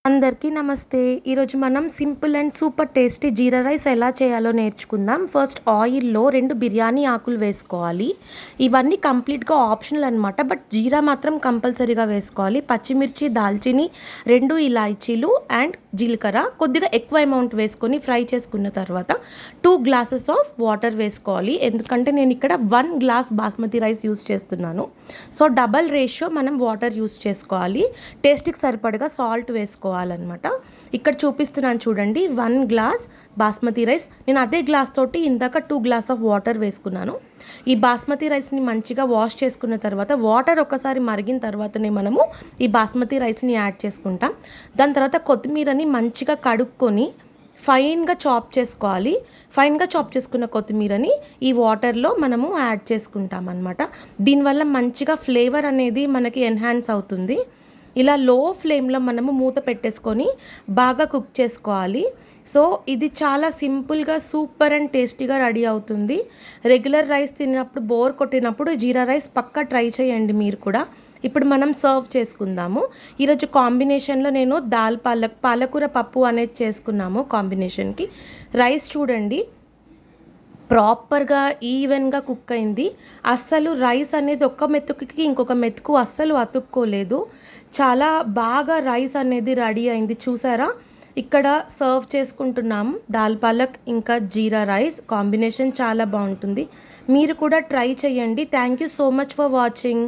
అందరికీ నమస్తే. ఈరోజు మనం simple and super tasty jeera rice ఎలా చేయాలో నేర్చుకుందాం. ఫస్ట్ ఆయిల్‌లో 2 బిర్యానీ ఆకులు వేసుకోవాలి. ఇవన్నీ కంప్లీట్‌గా ఆప్షనల్ అనమాట. బట్ జీరా మాత్రం కంపల్సరీగా వేసుకోవాలి. పచ్చిమిర్చి, దాల్చిని, 2 ఇలాచీలు అండ్ జీలకర్ర కొద్దిగా ఎక్కువ అమౌంట్ వేసుకొని ఫ్రై చేసుకున్న తర్వాత 2 గ్లాసెస్ ఆఫ్ వాటర్ వేసుకోవాలి. ఎందుకంటే నేను ఇక్కడ 1 గ్లాస్ బాస్మతి రైస్ యూస్ చేస్తున్నాను. సో డబల్ రేషియో మనం వాటర్ యూస్ చేసుకోవాలి. టేస్ట్‌కి సరిపడగా సాల్ట్ వేసుకోవాలన్నమాట. ఇక్కడ చూపిస్తున్నాను చూడండి, 1 గ్లాస్ బాస్మతి రైస్. నేను అదే గ్లాస్ తోటి ఇందాక 2 గ్లాస్ ఆఫ్ వాటర్ వేసుకున్నాను. ఈ బాస్మతి రైస్ని మంచిగా వాష్ చేసుకున్న తర్వాత వాటర్ ఒకసారి మరిగిన తర్వాతనే మనము ఈ బాస్మతి రైస్ని యాడ్ చేసుకుంటాం. దాని తర్వాత కొత్తిమీరని మంచిగా కడుక్కొని ఫైన్గా చాప్ చేసుకోవాలి. ఫైన్గా చాప్ చేసుకున్న కొత్తిమీరని ఈ వాటర్లో మనము యాడ్ చేసుకుంటాం అన్నమాట. దీనివల్ల మంచిగా ఫ్లేవర్ అనేది మనకి ఎన్హాన్స్ అవుతుంది. ఇలా లో ఫ్లేమ్లో మనము మూత పెట్టేసుకొని బాగా కుక్ చేసుకోవాలి. సో ఇది చాలా సింపుల్గా సూపర్ అండ్ టేస్టీగా రెడీ అవుతుంది. రెగ్యులర్ రైస్ తిన్నప్పుడు బోర్ కొట్టినప్పుడు జీరా రైస్ పక్కా ట్రై చేయండి మీరు కూడా. ఇప్పుడు మనం సర్వ్ చేసుకుందాము. ఈరోజు కాంబినేషన్లో నేను దాల్ పాలకూర పప్పు అనేది చేసుకున్నాము కాంబినేషన్కి. రైస్ చూడండి ప్రాపర్గా ఈవెన్గా కుక్ అయింది. అస్సలు రైస్ అనేది ఒక్క మెతుకుకి ఇంకొక మెతుకు అస్సలు అతుక్కోలేదు. చాలా బాగా రైస్ అనేది రెడీ అయింది, చూసారా. ఇక్కడ సర్వ్ చేసుకుంటున్నాం దాల్ పాలక్ ఇంకా జీరా రైస్ కాంబినేషన్ చాలా బాగుంటుంది. మీరు కూడా ట్రై చేయండి. Thank you so much for watching.